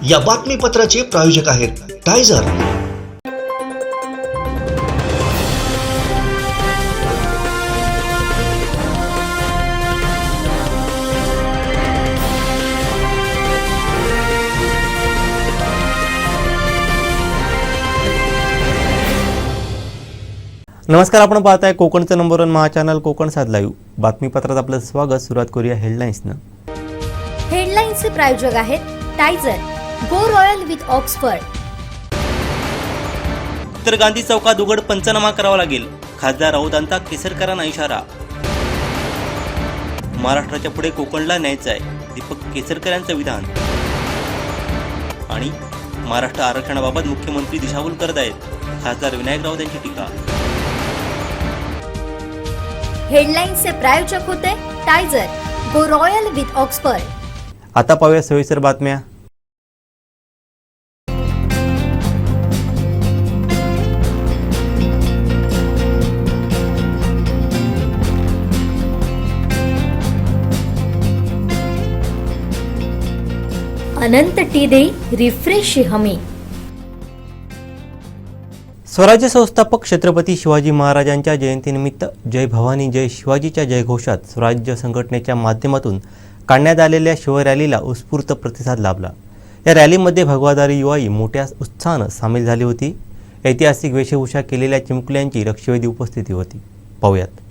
या बातमीपत्राचे प्रायोजक आहेत टायझर। नमस्कार, आपण पाहताय कोकणचं नंबर 1 महा चॅनल कोकण सात लाईव्ह। बातमीपत्रात आपलं स्वागत। सुरुवात करूया हेडलाईन्सनं। हेडलाईन्सचे प्रायोजक आहेत टायझर, गो रॉयल विथ ऑक्सफर्ड। उत्तर गांधी चौकात उघड पंचनामा करावा लागेल, खासदार राऊतांचा केसरकरांना इशारा। महाराष्ट्राच्या पुढे कोकणला न्यायचं आहे, दीपक केसरकर यांचं विधान। आणि महाराष्ट्र आरक्षणाबाबत मुख्यमंत्री दिशाभूल करत आहेत, खासदार विनायक राऊत यांची टीका। हेडलाईन्सचे प्रायोजक होते टायझर, गो रॉयल विथ ऑक्सफर्ड। आता पाहूया सविस्तर बातम्या। अनंत टी देई रिफ्रेश हमी। स्वराज्य संस्थापक छत्रपती शिवाजी महाराजांच्या जयंतीनिमित्त जय भवानी जय शिवाजीच्या जयघोषात स्वराज्य संघटनेच्या माध्यमातून काढण्यात आलेल्या शिवरॅलीला उत्स्फूर्त प्रतिसाद लाभला। या रॅलीमध्ये भगवादारी युवाई मोठ्या उत्साहानं सामील झाली होती। ऐतिहासिक वेशभूषा केलेल्या चिमुकल्यांची लक्षवेधी उपस्थिती होती। पाहूयात।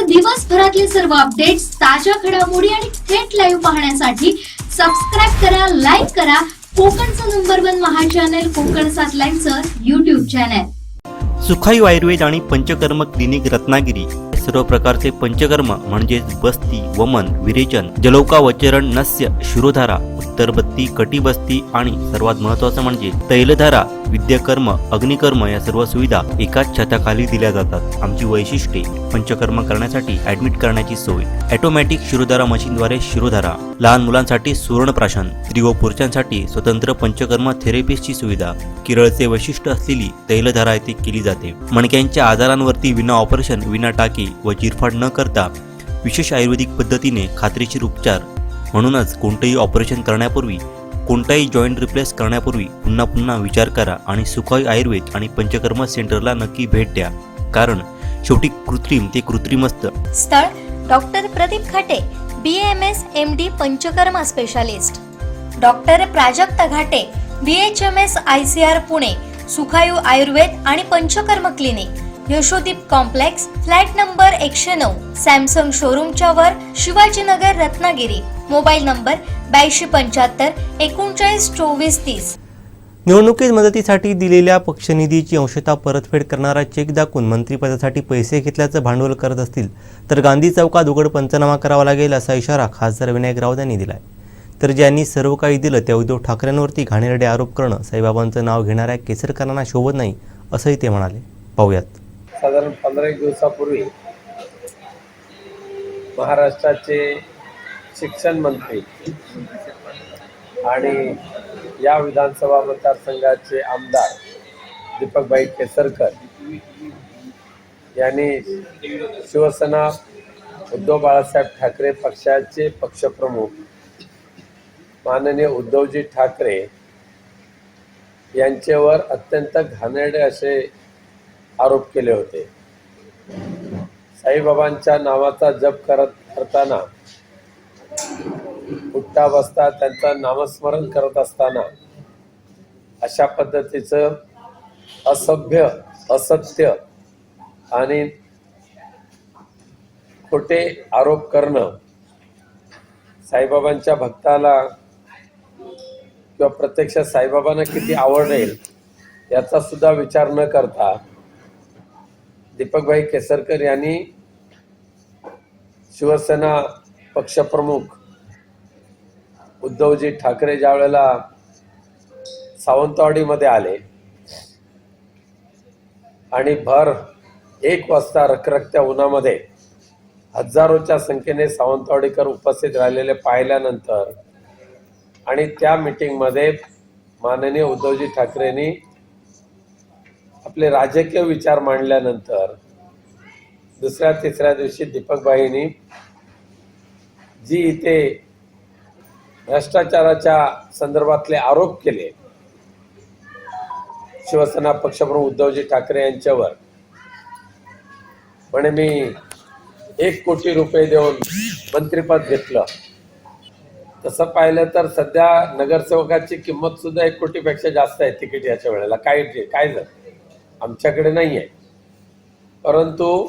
दिवसभरातले सर्व अपडेट्स, ताज्या घडामोडी आणि थेट लाईव्ह पाहण्यासाठी सबस्क्राइब करा, लाईक करा कोकणचं नंबर 1 महा चॅनल कोकण सात लाईव्हचं YouTube चॅनल। सुखाई आयुर्वेद आणि पंचकर्म क्लिनिक रत्नागिरी सर्व प्रकारचे पंचकर्म म्हणजेच बस्ती, वमन, विरेचन, जलौकावचरण, नस्य, शिरोधारा, उत्तरबत्ती, कटिबस्ती आणि सर्वात महत्त्वाचं म्हणजे तैलधारा, विद्याकर्म, अग्निकर्म या सर्व सुविधा एकाच छताखाली दिल्या जातात। आमची वैशिष्ट्ये: पंचकर्म करण्यासाठी ऍडमिट करण्याची सोय, ऑटोमॅटिक शिरोधारा मशीनद्वारे शिरोधारा, लहान मुलांसाठी सुवर्णप्राशन, स्त्री व पुरुषांसाठी स्वतंत्र पंचकर्म थेरपिस्टची सुविधा, केरळचे वैशिष्ट्य असलेली तैलधारा येथे केली जाते। मणक्यांच्या आजारांवरती विना ऑपरेशन, विना टाके व चिरफाड न करता विशेष आयुर्वेदिक पद्धतीने खात्रीशीर उपचार। म्हणूनच कोणतेही ऑपरेशन करण्यापूर्वी, कोणताही जॉईंट रिप्लेस करण्यापूर्वी पुन्हा पुन्हा विचार करा आणि सुखाई आयुर्वेद आणि पंचकर्म सेंटरला नक्की भेट द्या, कारण शेवटी कृत्रिम ते कृत्रिम असतं। स्थळ: doctor Pradeep Khate, BAMS MD Panchakarma specialist, doctor Prajakta Ghate BHMS ICR Pune, Sukhayu Ayurveda आणि Panchakarma clinic, Yashodeep complex, flat number 109, Samsung शोरूमच्या वर, शिवाजीनगर, रत्नागिरी. Mobile number 8275 39 24 30. निवडणुकीत मदतीसाठी दिलेल्या पक्षनिधीची अंशतः परतफेड करणारा चेक दाखवून मंत्रिपदासाठी पैसे घेतल्याचं भांडवल करत असतील तर गांधी चौकात उघड पंचनामा करावा लागेल असा इशारा खासदार विनायक राऊत यांनी दिला आहे. तर ज्यांनी सर्व काही दिलं त्या उद्धव ठाकरेंवरती घाणेरडे आरोप करणं साईबाबांचं नाव घेणाऱ्या केसरकरांना शोभत नाही असंही ते म्हणाले. पाहूयात. साधारण 15 दिवसापूर्वी महाराष्ट्राचे शिक्षण मंत्री आणि या विधानसभा मतदारसंघाचे आमदार दीपकभाई केसरकर यांनी शिवसेना उद्धव बाळासाहेब ठाकरे पक्षाचे पक्षप्रमुख माननीय उद्धवजी ठाकरे यांच्यावर अत्यंत घाणेरडे असे आरोप केले होते. साईबाबांच्या नावाचा जप करताना, उठता बसता त्यांचं नामस्मरण करत असताना अशा पद्धतीचं असभ्य, असत्य आणि खोटे आरोप करणं साईबाबांच्या भक्ताला किंवा प्रत्यक्ष साईबाबांना किती आवडेल याचा सुद्धा विचार न करता दीपकभाई केसरकर यांनी शिवसेना पक्षप्रमुख उद्धवजी ठाकरे ज्या वेळेला सावंतवाडीमध्ये आले आणि भर 1 वाजता रखरखत्या उन्हामध्ये हजारोच्या संख्येने सावंतवाडीकर उपस्थित राहिलेले पाहिल्यानंतर आणि त्या मीटिंगमध्ये माननीय उद्धवजी ठाकरेंनी आपले राजकीय विचार मांडल्यानंतर दुसऱ्या तिसऱ्या दिवशी दीपकभाईंनी जी इथे भ्रष्टाचाराच्या संदर्भातले आरोप केले शिवसेना पक्षप्रमुख उद्धवजी ठाकरे यांच्यावर, म्हणे मी 1 कोटी रुपये देऊन मंत्रिपद घेतलं. तसं पाहिलं तर सध्या नगरसेवकाची किंमत सुद्धा 1 कोटीपेक्षा जास्त आहे तिकीट याच्या वेळेला. काय झालं आमच्याकडे नाही आहे. परंतु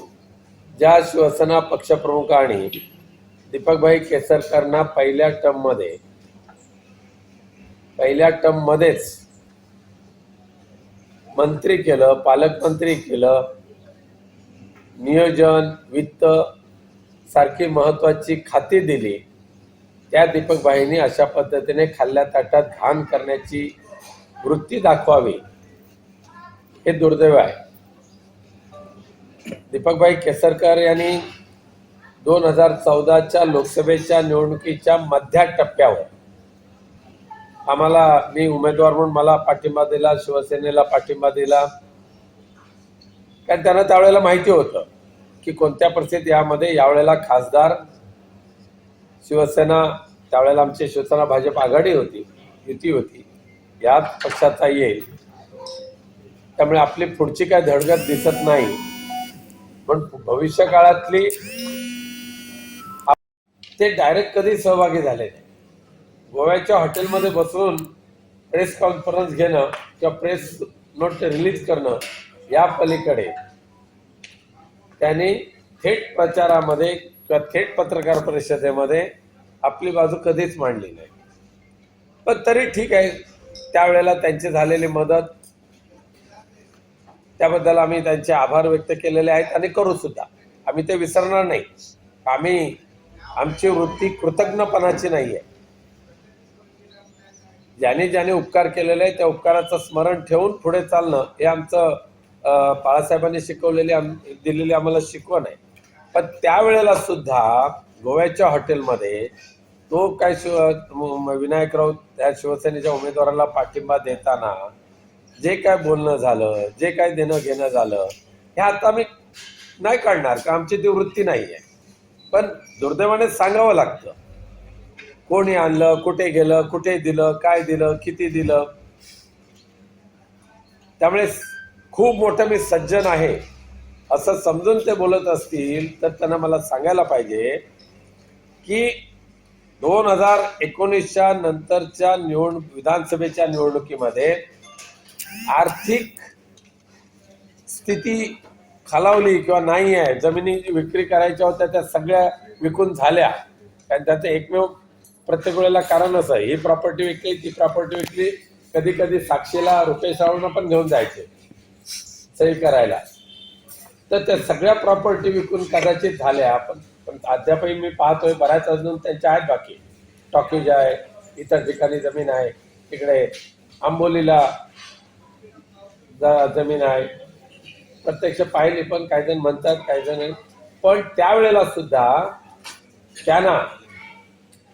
ज्या शिवसेना पक्षप्रमुखांनी दीपकभाई केसरकरांना पहिल्या टर्ममध्येच मंत्री केलं, पालकमंत्री केलं, नियोजन, वित्त सारखी महत्वाची खाती दिली, त्या दीपकभाईंनी अशा पद्धतीने खाल्ल्या ताटात घाण करण्याची वृत्ती दाखवावी हे दुर्दैव आहे. दीपकभाई केसरकर यांनी 2014च्या लोकसभेच्या निवडणुकीच्या मध्य टप्प्यावर मी उमेदवार म्हणून मला पाठिंबा दिला, शिवसेनेला पाठिंबा दिला, कारण त्यांना त्यावेळेला माहिती होतं की कोणत्या परिस्थितीत यावेळेला खासदार शिवसेना, त्यावेळेला आमची शिवसेना भाजप आघाडी होती, युती होती, याच पक्षाचा येईल. त्यामुळे आपली पुढची काय धडगत दिसत नाही. पण भविष्य काळातली ते डायरेक्ट कधी सहभागी झाले नाही. गोव्याच्या हॉटेलमध्ये बसून प्रेस कॉन्फरन्स घेणं किंवा प्रेस नोट रिलीज करणं या पलीकडे त्यांनी थेट प्रचारामध्ये किंवा थेट पत्रकार परिषदेमध्ये आपली बाजू कधीच मांडली नाही. पण तरी ठीक आहे, त्यावेळेला त्यांची झालेली मदत त्याबद्दल आम्ही त्यांचे आभार व्यक्त केलेले आहेत आणि करू सुद्धा. आम्ही ते विसरणार नाही. आमची वृत्ती कृतज्ञपणाची नाही आहे. ज्याने उपकार केलेले आहे त्या उपकाराचं स्मरण ठेवून पुढे चालणं हे आमचं बाळासाहेबांनी दिलेली आम्हाला शिकवण आहे. पण त्यावेळेला सुद्धा गोव्याच्या हॉटेलमध्ये तो काय विनायक राऊत त्या शिवसेनेच्या उमेदवाराला पाठिंबा देताना जे काय बोलणं झालं, जे काय देणं घेणं झालं, हे आता मी नाही काढणार का आमची ती वृत्ती नाही आहे. पण दुर्दैवाने सांगावं लागतं, कोणी आणलं, कुठे गेलं, कुठे दिलं, काय दिलं, किती दिलं. त्यामुळे खूप मोठं मी सज्जन आहे असं समजून ते बोलत असतील तर त्यांना मला सांगायला पाहिजे की 2019च्या नंतरच्या विधानसभेच्या निवडणुकीमध्ये आर्थिक स्थिती खालावली किंवा नाही आहे, जमिनी विक्री करायच्या होत्या त्या सगळ्या विकून झाल्या. कारण त्याचं एकमेव प्रत्येक वेळेला कारण असं आहे, ही प्रॉपर्टी विकली ती प्रॉपर्टी विकली. कधी कधी साक्षीला रुपेश रावना पण घेऊन जायचे सही करायला. तर त्या सगळ्या प्रॉपर्टी विकून कदाचित झाल्या. पण अद्यापही मी पाहतोय बऱ्याच अजून त्यांच्या आहेत बाकी. टॉकीज आहे, इतर ठिकाणी जमीन आहे, तिकडे आंबोलीला जमीन आहे. प्रत्यक्ष पाहिली पण काही जण म्हणतात काही जण. पण त्यावेळेला सुद्धा त्यांना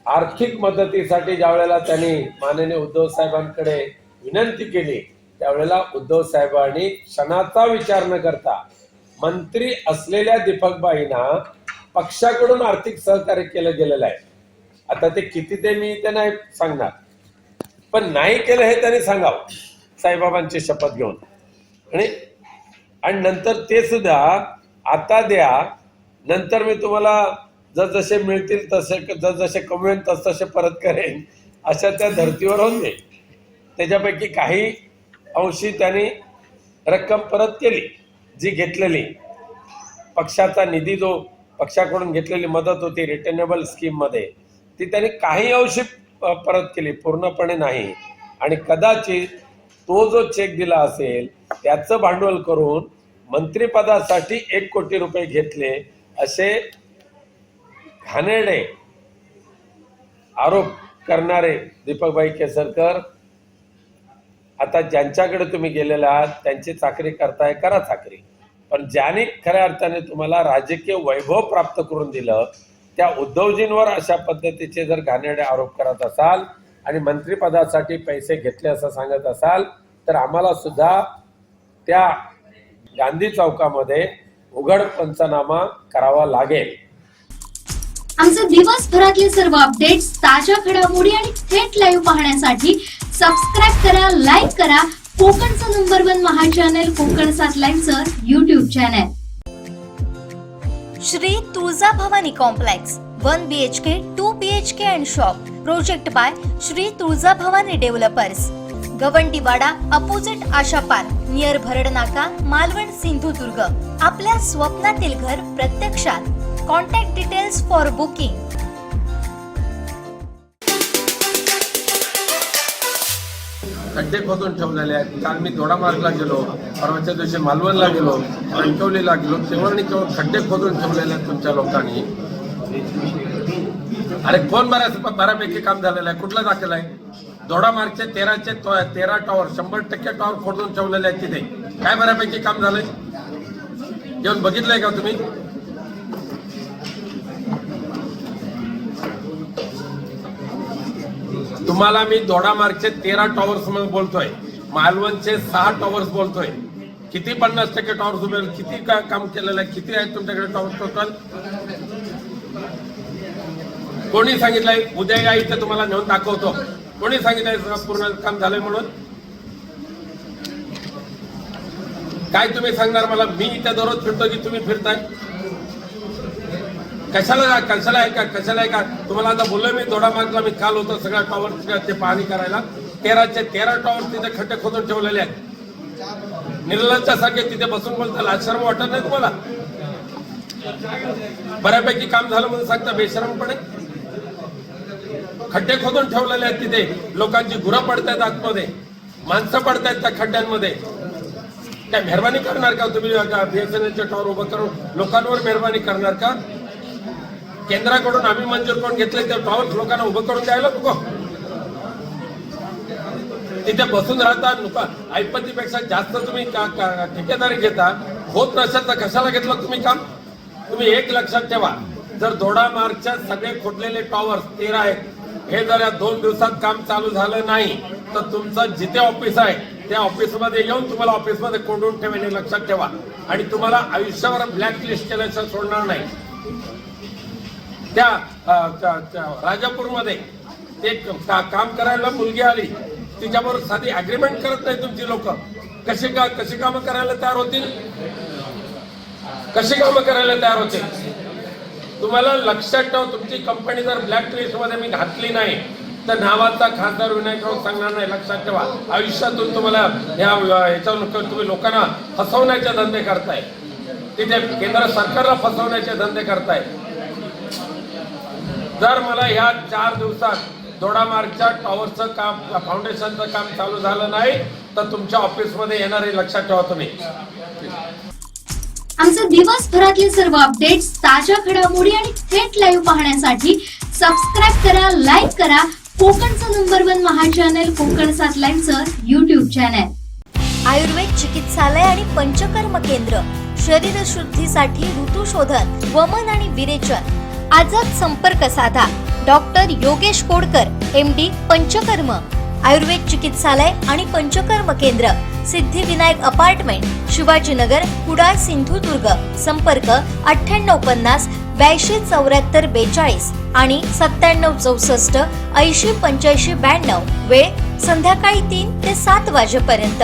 आर्थिक मदतीसाठी ज्या वेळेला त्यांनी माननीय उद्धव साहेबांकडे विनंती केली त्यावेळेला उद्धव साहेबांनी क्षणाचा विचार न करता मंत्री असलेल्या दीपकबाईंना पक्षाकडून आर्थिक सहकार्य केलं गेलेलं आहे. आता ते किती ते मी ते नाही सांगणार, पण नाही केलं हे त्यांनी सांगावं साईबाबांची शपथ घेऊन. आणि नंतर ते सुद्धा आता द्या, नंतर मी तुम्हाला जसजसे मिळतील तसे जसजसे कमवेन तसतसे परत करेन, अशा त्या धर्तीवर होते. त्याच्यापैकी काही अंशी त्यांनी रक्कम परत केली जी घेतलेली. पक्षाचा निधी जो पक्षाकडून घेतलेली मदत होती रिटर्नेबल स्कीममध्ये ती त्यांनी काही अंशी परत केली, पूर्णपणे नाही. आणि कदाचित तो जो चेक दिला असेल त्याचं भांडवल करून मंत्रिपदासाठी 1 कोटी रुपये घेतले असे घाणेरडे आरोप करणारे दीपकबाई केसरकर आता ज्यांच्याकडे तुम्ही गेलेला आहात त्यांची चाकरी करताय, करा चाकरी. पण ज्यांनी खऱ्या अर्थाने तुम्हाला राजकीय वैभव प्राप्त करून दिलं त्या उद्धवजींवर अशा पद्धतीचे जर घाणेरडे आरोप करत असाल आणि मंत्रिपदासाठी पैसे घेतले असं सांगत असाल तर आम्हाला सुद्धा त्या गांधी चौकामध्ये उघड पंचनामा करावा लागेल. आमचे दिवसभरातले सर्व अपडेट्स, ताज्या घडामोडी आणि थेट लाईव्ह पाहण्यासाठी सबस्क्राईब करा, लाईक करा कोकणचं नंबर 1 महा चॅनल कोकण 7 लाईव्हचं YouTube channel. Shri Tuljabhavani complex 1 BHK 2 BHK and shop. Project by Shri Tuljabhavani developers. Gawandiwada opposite Asha park near Bharadnaka, Malvan, Sindhudurg. आपल्या स्वप्नातील घर प्रत्यक्षात. Contact details for booking. खड्डे खोदून ठेवलेले आहेत. काल मी दोडामार्गला गेलो, परवाच्या दिवशी मालवणला गेलो, कणकवलीला गेलो, केवळ केवळ खड्डे खोदून ठेवलेले आहेत तुमच्या लोकांनी. अरे कोण बऱ्यापैकी काम झालेलं आहे, कुठला दाखल आहे? दोडामार्गचे 13 टॉवर 100% टॉवर खोदून ठेवलेले आहेत तिथे. काय बऱ्यापैकी काम झालंय? येऊन बघितलंय का तुम्ही? तुम्हाला मी दोडामार्गचे 13 टॉवर्स म्हणून बोलतोय, मालवणचे 6 टॉवर्स बोलतोय. किती 50% टॉवर्स उभे, किती काम केलेलं आहे? किती आहेत तुमच्याकडे टॉवर्स टोटल? कोणी सांगितलंय? उद्या या इथे तुम्हाला नेऊन दाखवतो. कोणी सांगितलंय पूर्ण काम झालंय म्हणून? काय तुम्ही सांगणार मला? मी इथे दररोज फिरतो की तुम्ही फिरताय? कशाला आहे का तुम्हाला? आता बोललोय मी दोडामार्गला मी काल होतो, सगळ्या टॉवर ते पाहणी करायला. 13 टॉवर तिथे खड्डे खोदून ठेवलेले आहेत. निर्लज्जासारखे तिथे बसून बोलता लाशर्म वाटत नाही तुम्हाला? बऱ्यापैकी काम झालं म्हणून सांगता बेशरमपणे. खड्डे खोदून ठेवलेले आहेत तिथे. लोकांची गुरं पडतायत आतमध्ये, माणसं पडतायत त्या खड्ड्यांमध्ये. काय मेहरबानी करणार का तुम्ही? BSNLचे टॉवर उभं करून लोकांवर मेहरबानी करणार का? केंद्राकडून आम्ही मंजूर करून घेतले ते टॉवर लोकांना उभं करून द्यायला नको? तिथे बसून राहता, ऐपतीपेक्षा जास्त तुम्ही ठेकेदारी घेता. होत नसेल तर कशाला घेतलं तुम्ही काम? तुम्ही एक लक्षात ठेवा, जर दोडामार्गच्या सगळे खोदलेले टॉवर्स 13 आहेत, हे जर या 2 दिवसात काम चालू झालं नाही तर तुमचं जिथे ऑफिस आहे त्या ऑफिसमध्ये येऊन तुम्हाला ऑफिसमध्ये कोंडून ठेवेल, हे लक्षात ठेवा. आणि तुम्हाला आयुष्यावर ब्लॅकलिस्ट केल्याशिवाय सोडणार नाही. त्या राजापूरमध्ये ते काम करायला मुलगी आली, तिच्याबरोबर साधी अग्रीमेंट करत नाही तुमची लोक. कशी कामं करायला तयार होतील? कशी कामं करायला तयार होतील? तुम्हाला लक्षात ठेवा, तुमची कंपनी जर ब्लॅक लिस्टमध्ये मी घातली नाही तर नावाचा खासदार विनायकराव सांगणार नाही. लक्षात ठेवा, आयुष्यातून तुम्हाला याच्यावर तुम्ही लोकांना फसवण्याचे धंदे करताय, तिथे केंद्र सरकारला फसवण्याचे धंदे करताय. जर मला ह्या 4 दिवसात दोडामार्गच्या टॉवरचं काम, फाउंडेशनचं काम चालू झालं नाही तर तुमच्या ऑफिसमध्ये येणार आहे. लक्षात ठेवा तुम्ही. आमचे दिवसभरातले सर्व अपडेट्स, ताज्या घडामोडी आणि थेट लाईव्ह पाहण्यासाठी सबस्क्राईब करा, लाईक करा कोकणचं नंबर 1 महा चॅनल कोकण 7 लाईव्हचं YouTube चॅनल. आयुर्वेद चिकित्सालय आणि पंचकर्म केंद्र, शरीर शुद्धीसाठी ऋतुशोधन, वमन आणि विरेचन. आजच संपर्क साधा. Doctor Yogesh Kodkar, MD, Panchakarma. आयुर्वेद चिकित्सालय आणि पंचकर्म केंद्र, सिद्धिविनायक अपार्टमेंट, शिवाजीनगर, कुडाळ, सिंधुदुर्ग. संपर्क 9850 82 74 42 आणि 97 64 80 85 92. वेळ संध्याकाळी 3 ते 7 वाजेपर्यंत.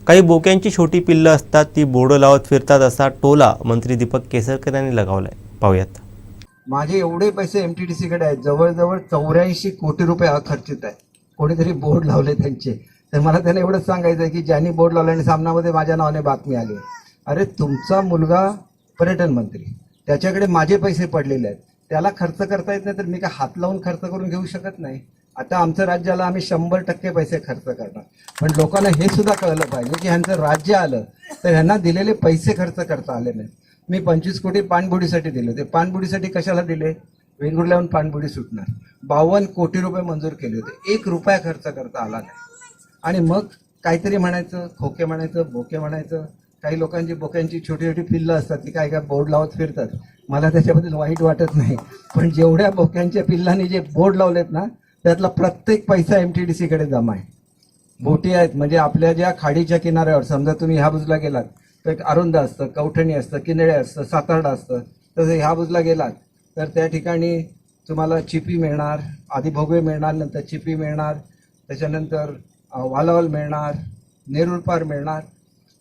काही बोक्यांची छोटी पिल्लं असतात, ती बोर्ड लावत फिरतात, असा टोला मंत्री दीपक केसरकर यांनी लगावलाय. पाहूयात. माझे एवढे पैसे MTDC कडे आहेत, जवळजवळ 84 कोटी रुपये अखर्चित आहे. कोणीतरी बोर्ड लावले त्यांचे, तर मला त्यांना एवढंच सांगायचं आहे की ज्यांनी बोर्ड लावले आणि सामनामध्ये माझ्या नावाने बातमी आली, अरे तुमचा मुलगा पर्यटन मंत्री, त्याच्याकडे माझे पैसे पडलेले आहेत, त्याला खर्च करता येत नाही तर मी काय हात लावून खर्च करून घेऊ शकत नाही. आता आमचं राज्य आलं, आम्ही 100% पैसे खर्च करणार. पण लोकांना हे सुद्धा कळलं पाहिजे की ह्यांचं राज्य आलं तर ह्यांना दिलेले पैसे खर्च करता आले नाहीत. मी 25 कोटी पाणबुडीसाठी दिले होते. पाणबुडीसाठी कशाला दिले? वेंगुर्ल्याहून पाणबुडी सुटणार. 52 कोटी रुपये मंजूर केले होते, 1 रुपया खर्च करता आला नाही. आणि मग काहीतरी म्हणायचं, खोके म्हणायचं, बोके म्हणायचं. काही लोकांची बोक्यांची छोटी छोटी पिल्लं असतात, ती काय काय बोर्ड लावत फिरतात. मला त्याच्याबद्दल वाईट वाटत नाही, पण जेवढ्या बोक्यांच्या पिल्लांनी जे बोर्ड लावलेत ना, त्यातला प्रत्येक पैसा MTDC कडे जमा आहे. बोटी आहेत म्हणजे आपल्या ज्या खाडीच्या किनाऱ्यावर, समजा तुम्ही ह्या बाजूला गेलात तर एक अरुंद असतं, कवठणी असतं, किनळे असतं, सातार्डा असतं. तसं ह्या बाजूला गेलात तर त्या ठिकाणी तुम्हाला चिपी मिळणार, आधी भोगवे मिळणार, नंतर चिपी मिळणार, त्याच्यानंतर वालावल मिळणार, नेरूळ पार मिळणार.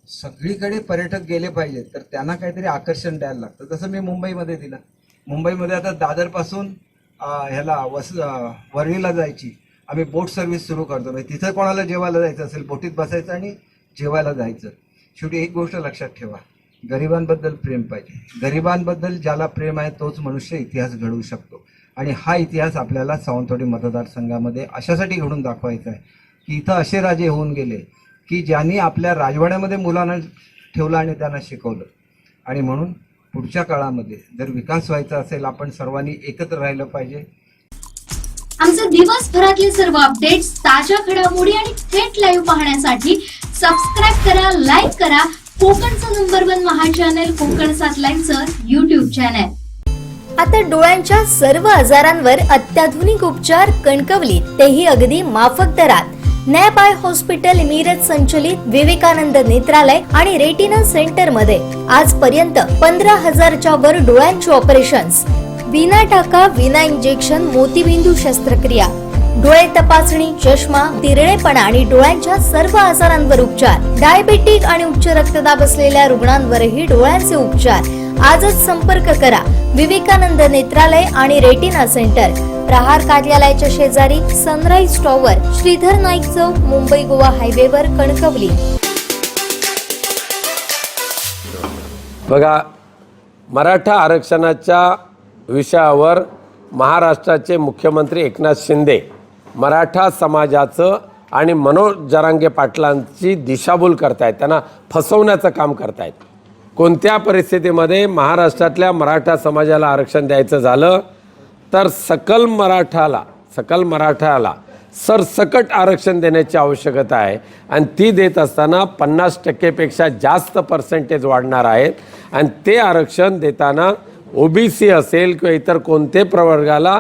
सगळीकडे पर्यटक गेले पाहिजेत तर त्यांना काहीतरी आकर्षण द्यायला लागतं. तसं मी मुंबईमध्ये दिलं. मुंबईमध्ये आता दादरपासून ह्याला वरळीला जायची आम्ही बोट सर्व्हिस सुरू करतो. म्हणजे तिथं कोणाला जेवायला जायचं असेल, बोटीत बसायचं आणि जेवायला जायचं. शेवटी एक गोष्ट लक्षात ठेवा, गरिबांबद्दल प्रेम पाहिजे. गरिबांबद्दल ज्याला प्रेम आहे तोच मनुष्य इतिहास घडवू शकतो. आणि हा इतिहास आपल्याला सावंतवाडी मतदारसंघामध्ये अशासाठी घडून दाखवायचा आहे की इथं असे राजे होऊन गेले की ज्यांनी आपल्या राजवाड्यामध्ये मुलांना ठेवलं आणि त्यांना शिकवलं. आणि म्हणून पुढच्या काळामध्ये जर विकास व्हायचा असेल, आपण सर्वांनी एकत्र राहिलं पाहिजे. आमचे दिवसभरातले सर्व अपडेट्स, ताज्या घडामोडी आणि थेट लाईव्ह पाहण्यासाठी सबस्क्राईब करा, लाईक करा कोकणचं नंबर 1 महा चॅनल कोकण 7 लाईव्हचं YouTube चॅनल. आता डोळ्यांच्या सर्व आजारांवर अत्याधुनिक उपचार कणकवलीत, तेही अगदी माफक दरात. नॅप आय हॉस्पिटल मिरज संचलित विवेकानंद नेत्रालय आणि रेटिना सेंटर मध्ये आजपर्यंत 15,000च्या वर डोळ्यांची ऑपरेशन्स, विना टाका, विना इंजेक्शन, मोतीबिंदू शस्त्रक्रिया, डोळे तपासणी, चष्मा, तिरळेपणा आणि डोळ्यांच्या सर्व आजारांवर उपचार. डायबेटिक आणि उच्च रक्तदाब असलेल्या रुग्णांवरही डोळ्यांचे उपचार. आजच संपर्क करा. विवेकानंद नेत्रालय आणि रेटिना सेंटर, प्रहार कार्यालयाच्या शेजारी, सनराइज टॉवर, श्रीधर नाईक चौक, मुंबई गोवा हायवेवर, कणकवली. बघा, मराठा आरक्षणाच्या विषयावर महाराष्ट्राचे मुख्यमंत्री एकनाथ शिंदे मराठा समाजाचं आणि मनोज जरांगे पाटलांची दिशाभूल करतायत, त्यांना फसवण्याचं काम करतायत. कोणत्या परिस्थितीमध्ये महाराष्ट्रातल्या मराठा समाजाला आरक्षण द्यायचं झालं तर सकल मराठाला सरसकट आरक्षण देण्याची आवश्यकता आहे. आणि ती देत असताना 50% जास्त पर्सेंटेज वाढणार आहेत. आणि ते आरक्षण देताना OBC असेल किंवा इतर कोणते प्रवर्गाला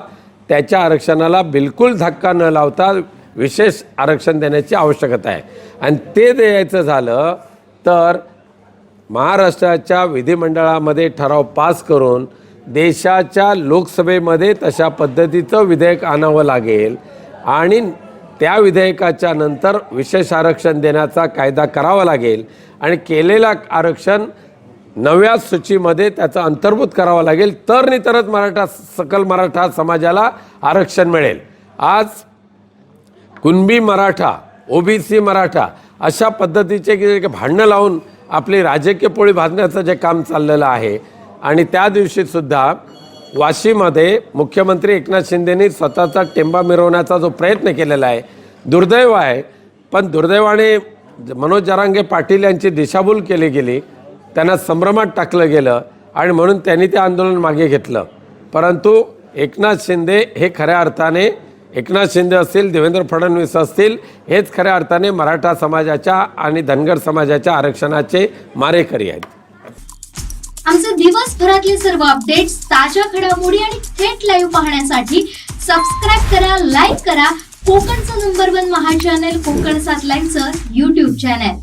त्याच्या आरक्षणाला बिलकुल धक्का न लावता विशेष आरक्षण देण्याची आवश्यकता आहे. आणि ते द्यायचं झालं तर महाराष्ट्राच्या विधिमंडळामध्ये ठराव पास करून देशाच्या लोकसभेमध्ये तशा पद्धतीचं विधेयक आणावं लागेल. आणि त्या विधेयकाच्या नंतर विशेष आरक्षण देण्याचा कायदा करावा लागेल. आणि केलेलं आरक्षण नव्या सूचीमध्ये त्याचा अंतर्भूत करावा लागेल, तरच सकल मराठा समाजाला आरक्षण मिळेल. आज कुणबी मराठा, ओबीसी मराठा अशा पद्धतीचे भांडणं लावून आपली राजकीय पोळी भाजण्याचं जे काम चाललेलं आहे आणि त्या दिवशीसुद्धा वाशीमध्ये मुख्यमंत्री एकनाथ शिंदेंनी स्वतःचा टेंबा मिरवण्याचा जो प्रयत्न केलेला आहे, दुर्दैव आहे. पण दुर्दैवाने मनोज जरांगे पाटील यांची दिशाभूल केली गेली, त्यांना संभ्रमात टाकलं गेलं आणि म्हणून त्यांनी ते आंदोलन मागे घेतलं. परंतु एकनाथ शिंदे हे खऱ्या अर्थाने, एकनाथ शिंदे असतील, देवेंद्र फडणवीस असतील, हेच खऱ्या अर्थाने मराठा समाजाच्या आणि धनगर समाजाच्या आरक्षणाचे मारेकरी आहेत. आमचे दिवसभरातले सर्व अपडेट्स, ताज्या घडामोडी आणि थेट लाईव्ह पाहण्यासाठी सबस्क्राईब करा, लाईक करा कोकणचं नंबर 1 महा चॅनल कोकण 7 लाईव्हचं YouTube चॅनल.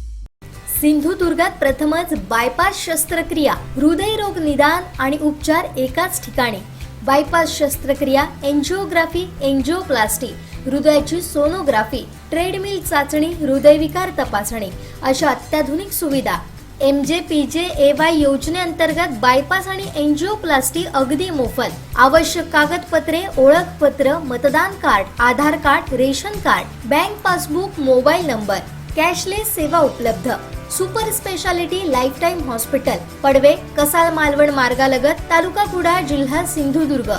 सिंधुदुर्गात प्रथमच बायपास शस्त्रक्रिया, हृदयरोग निदान आणि उपचार एकाच ठिकाणी. बायपास शस्त्रक्रिया, एंजिओग्राफी, एंजिओप्लास्टी, हृदयाची सोनोग्राफी, ट्रेडमिल चाचणी, हृदयविकार तपासणी अशा अत्याधुनिक सुविधा. MJPJAY योजनेअंतर्गत बायपास आणि एंजिओप्लास्टी अगदी मोफत. आवश्यक कागदपत्रे, ओळखपत्र, मतदान card, Aadhaar card, ration card, bank passbook, mobile number. Cashless सेवा उपलब्ध. Super speciality lifetime hospital, Padve, Kasal Malvan मार्गालगत, तालुका कुडाळ, जिल्हा सिंधुदुर्ग.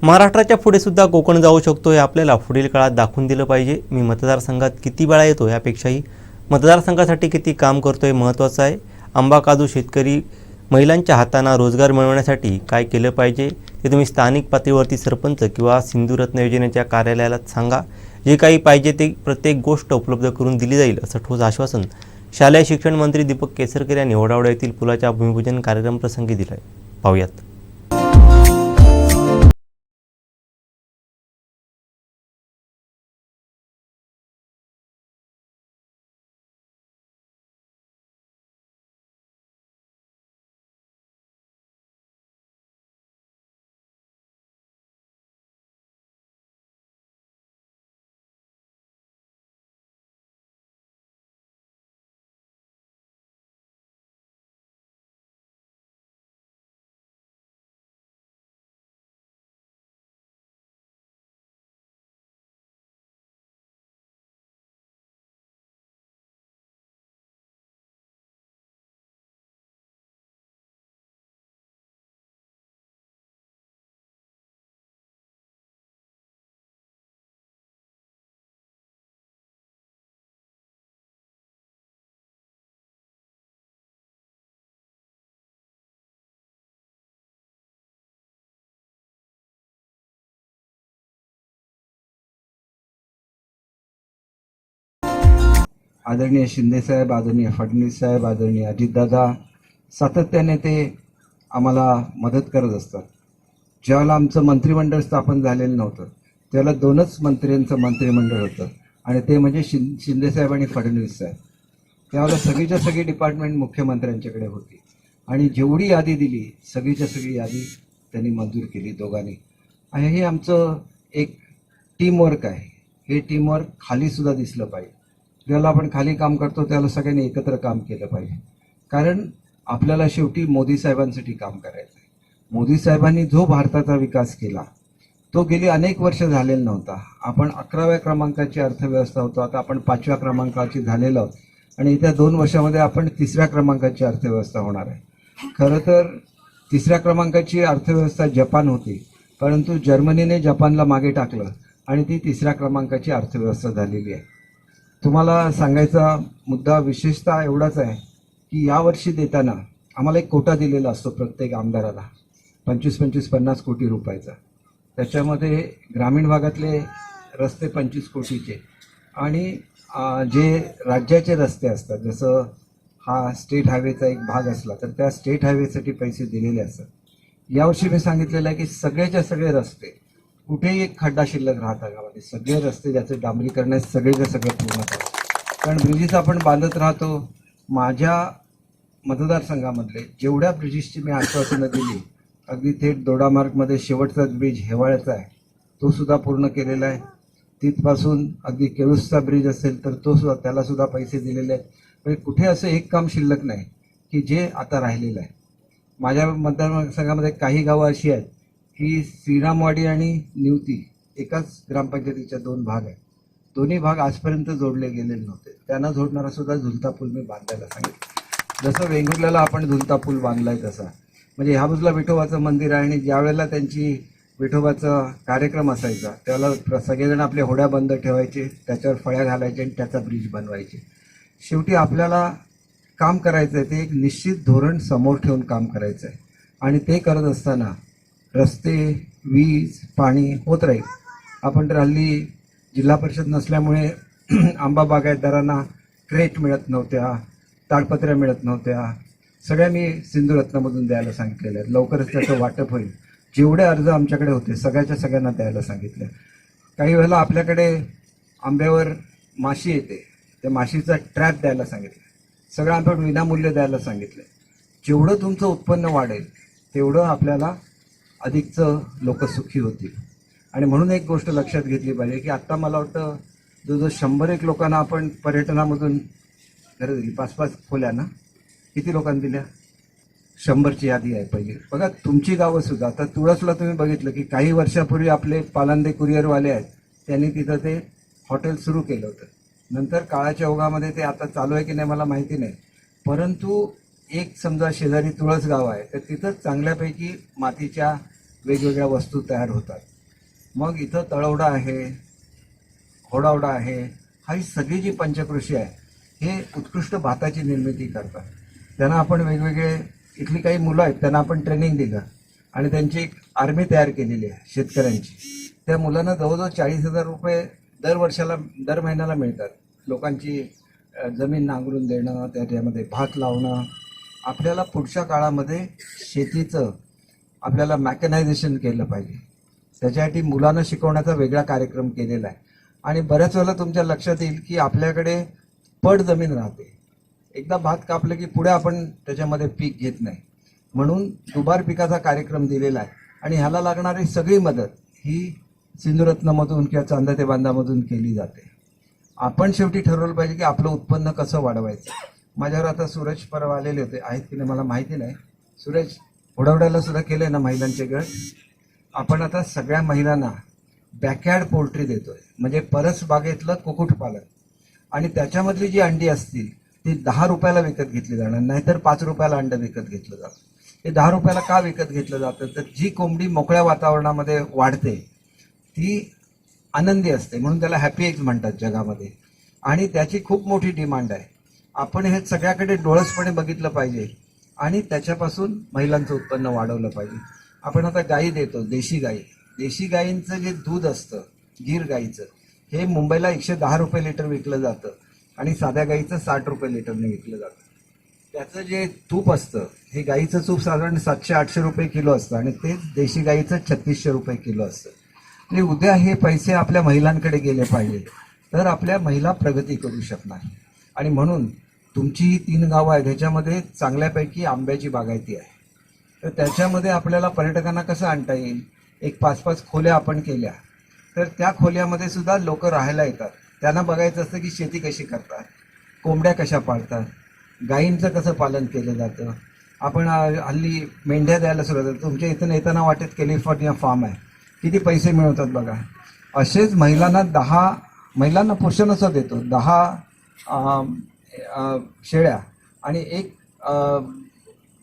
महाराष्ट्राच्या पुढे सुद्धा कोकण जाऊ शकतो हे आपल्याला पुढील काळात दाखवून दिलं पाहिजे. मी मतदारसंघात किती वेळा येतो यापेक्षाही मतदारसंघासाठी किती काम करतो हे महत्त्वाचं आहे. आंबा काजू शेतकरी महिलांच्या हातांना रोजगार मिळवण्यासाठी काय केलं पाहिजे ते तुम्ही स्थानिक पातळीवरती सरपंच किंवा सिंधुरत्न योजनेच्या कार्यालयाला सांगा. जे काही पाहिजे ते प्रत्येक गोष्ट उपलब्ध करून दिली जाईल असं ठोस आश्वासन शालेय शिक्षण मंत्री दीपक केसरकर यांनी ओढावडा येथील पुलाच्या भूमिपूजन कार्यक्रम प्रसंगी दिलं आहे. पाहूयात. आदरणीय शिंदेसाहेब, आदरणीय फडणवीस साहेब, आदरणीय अजितदादा सातत्याने ते आम्हाला मदत करत असतात. ज्यावेळेला आमचं मंत्रिमंडळ स्थापन झालेलं नव्हतं त्यावेळेला 2च मंत्र्यांचं मंत्रिमंडळ होतं आणि ते म्हणजे शिंदेसाहेब आणि फडणवीस साहेब. त्यावेळेला सगळीच्या सगळी डिपार्टमेंट मुख्यमंत्र्यांच्याकडे होती आणि जेवढी यादी दिली सगळीच्या सगळी यादी त्यांनी मंजूर केली दोघांनी. आणि हे आमचं एक टीमवर्क आहे. हे टीमवर्क खालीसुद्धा दिसलं पाहिजे. ज्याला आपण खाली काम करतो त्याला सगळ्यांनी एकत्र काम केलं पाहिजे. कारण आपल्याला शेवटी मोदी साहेबांसाठी काम करायचं आहे. मोदी साहेबांनी जो भारताचा विकास केला तो गेली अनेक वर्ष झालेला नव्हता. आपण 11व्या क्रमांकाची अर्थव्यवस्था होतो, आता आपण 5व्या क्रमांकाची झालेलो आहोत आणि येत्या 2 वर्षामध्ये आपण 3ऱ्या क्रमांकाची अर्थव्यवस्था होणार आहे. खरं तर 3ऱ्या क्रमांकाची अर्थव्यवस्था जपान होती, परंतु जर्मनीने जपानला मागे टाकलं आणि ती 3ऱ्या क्रमांकाची अर्थव्यवस्था झालेली आहे. तुम्हाला सांगायचा मुद्दा विशेषतः एवढाच आहे की यावर्षी देताना आम्हाला एक कोटा दिलेला असतो प्रत्येक आमदाराला 25-50 कोटी रुपयाचा. त्याच्यामध्ये ग्रामीण भागातले रस्ते 25 कोटीचे आणि जे राज्याचे रस्ते असतात, जसं हा स्टेट हायवेचा एक भाग असला तर त्या स्टेट हायवेसाठी पैसे दिलेले असतात. यावर्षी मी सांगितलेलं आहे की सगळेच्या सगळे रस्ते, कुठेही एक खड्डा शिल्लक राहता गावामध्ये, सगळे रस्ते ज्याचं डांबरीकरण आहे सगळेच्या सगळं पूर्ण करा. कारण ब्रिजेस आपण बांधत राहतो. माझ्या मतदारसंघामधले जेवढ्या ब्रिजेसची मी आश्वासनं दिली, अगदी थेट दोडामार्गमध्ये शेवटचा ब्रिज हेवाळ्याचा आहे तो सुद्धा पूर्ण केलेला आहे. तिथपासून अगदी केळूसचा ब्रिज असेल तर तो सुद्धा, त्याला सुद्धा पैसे दिलेले आहेत. म्हणजे कुठे असं एक काम शिल्लक नाही की जे आता राहिलेलं आहे. माझ्या मतदारसंघामध्ये काही गावं अशी आहेत की श्रीरामवाडी आणि निवती एकाच ग्रामपंचायतीच्या 2 भाग आहेत. दोन्ही भाग आजपर्यंत जोडले गेलेले नव्हते. त्यांना जोडणारा सुद्धा झुलता पूल मी बांधायला सांगितलं. जसं वेंगुर्ल्याला आपण झुलता पूल बांधलाय तसा, म्हणजे ह्या बाजूला विठोबाचं मंदिर आहे आणि ज्यावेळेला त्यांची विठोबाचा कार्यक्रम असायचा त्यावेळेला सगळेजण आपल्या होड्या बंद ठेवायचे, त्याच्यावर फळ्या घालायचे आणि त्याचा ब्रिज बनवायचे. शेवटी आपल्याला काम करायचं आहे, ते एक निश्चित धोरण समोर ठेवून काम करायचं आहे आणि ते करत असताना रस्ते, वीज, पाणी होत राहील. आपण तर हल्ली जिल्हा परिषद नसल्यामुळे आंबा बागायतदारांना क्रेट मिळत नव्हत्या, ताडपत्र्या मिळत नव्हत्या. सगळ्या मी सिंधुरत्नामधून द्यायला सांगितलेल्या आहेत. लवकरच त्याचं वाटप होईल. जेवढे अर्ज आमच्याकडे होते सगळ्यांना द्यायला सांगितलं. काही वेळेला आपल्याकडे आंब्यावर माशी येते, त्या माशीचा ट्रॅप द्यायला सांगितलं. सगळं आपण विनामूल्य द्यायला सांगितलं. जेवढं तुमचं उत्पन्न वाढेल तेवढं आपल्याला अधिकचं लोक सुखी होतील. आणि म्हणून एक गोष्ट लक्षात घेतली पाहिजे की आत्ता मला वाटतं जो 100 लोकांना आपण पर्यटनामधून घरं दिली, 5-5 खोल्या ना, किती लोकांना दिल्या? 100ची यादी आहे पहिली. बघा तुमची गावं सुद्धा, आता तुळसला तुम्ही बघितलं की काही वर्षापूर्वी आपले पालांदे कुरिअरवाले आहेत, त्यांनी तिथं ते हॉटेल सुरू केलं होतं. नंतर काळाच्या ओघामध्ये ते आता चालू आहे की नाही मला माहिती नाही, परंतु एक समजा शेजारी तुळस गाव आहे तर तिथं चांगल्यापैकी मातीच्या वेगवेगळ्या वस्तू तयार होतात. मग इथं तळवडा आहे, होडावडा आहे, हा ही सगळी जी पंचकृषी आहे हे उत्कृष्ट भाताची निर्मिती करतात. त्यांना आपण वेगवेगळे, इथली काही मुलं आहेत त्यांना आपण ट्रेनिंग दिलं आणि त्यांची एक आर्मी तयार केलेली आहे शेतकऱ्यांची. त्या मुलांना जवळजवळ 40,000 रुपये दर महिन्याला मिळतात. लोकांची जमीन नांगरून देणं, त्याच्यामध्ये भात लावणं. आपल्याला पुढच्या काळामध्ये शेतीचं आपल्याला मॅकनायझेशन केलं पाहिजे. त्याच्यासाठी मुलांना शिकवण्याचा वेगळा कार्यक्रम केलेला आहे. आणि बऱ्याच वेळेला तुमच्या लक्षात येईल की आपल्याकडे पड जमीन राहते. एकदा भात कापलं की पुढे आपण त्याच्यामध्ये पीक घेत नाही, म्हणून दुबार पिकाचा कार्यक्रम दिलेला आहे. आणि ह्याला लागणारी सगळी मदत ही सिंधुरत्नमधून किंवा चांदा ते बांधामधून केली जाते. आपण शेवटी ठरवलं पाहिजे की आपलं उत्पन्न कसं वाढवायचं. माझ्यावर आता सूरज परवा आलेले होते, आहेत की नाही मला माहिती नाही. सूरज, ओढवड्याला सुद्धा केलंय ना महिलांचे गट. आपण आता सगळ्या महिलांना बॅकयार्ड पोल्ट्री देतोय, म्हणजे परसबागेतलं कुक्कुटपालन. आणि त्याच्यामधली जी अंडी असतील ती 10 रुपयाला विकत घेतली जाणार, नाहीतर 5 रुपयाला अंड विकत घेतलं जातं. ते 10 रुपयाला का विकत घेतलं जातं तर जी कोंबडी मोकळ्या वातावरणामध्ये वाढते ती आनंदी असते, म्हणून त्याला हॅपी एग्ज म्हणतात जगामध्ये. आणि त्याची खूप मोठी डिमांड आहे. आपण हे सगळ्याकडे डोळसपणे बघितलं पाहिजे आणि त्याच्यापासून महिलांचं उत्पन्न वाढवलं पाहिजे. आपण आता गायी देतो, देशी गायी. देशी गायींचं जे दूध असतं गीर गाईचं, हे मुंबईला 110 रुपये लिटर विकलं जातं आणि साध्या गाईचं 60 रुपये लिटरने विकलं जातं. त्याचं जे तूप असतं, हे गाईचं तूप साधारण 700-800 रुपये किलो असतं आणि तेच देशी गाईचं 3600 रुपये किलो असतं. आणि उद्या हे पैसे आपल्या महिलांकडे गेले पाहिजे तर आपल्या महिला प्रगती करू शकणार. आणि म्हणून तुमची ही 3 गावं आहेत, ह्याच्यामध्ये चांगल्यापैकी आंब्याची बागायती आहे. तर त्याच्यामध्ये आपल्याला पर्यटकांना कसं आणता येईल, एक 5-5 खोल्या आपण केल्या तर त्या खोल्यामध्ये सुद्धा लोक राहायला येतात. त्यांना बघायचं असतं की शेती कशी करतात, कोंबड्या कशा पाळतात, गायींचं कसं पालन केलं जातं. आपण हल्ली मेंढ्या द्यायला सुरुवात झाली. तुमच्या इथून येताना वाटेत कॅलिफोर्निया फार्म आहे, किती पैसे मिळवतात बघा. असेच महिलांना पुरुषांना देतो 10 शेळ्या आणि 1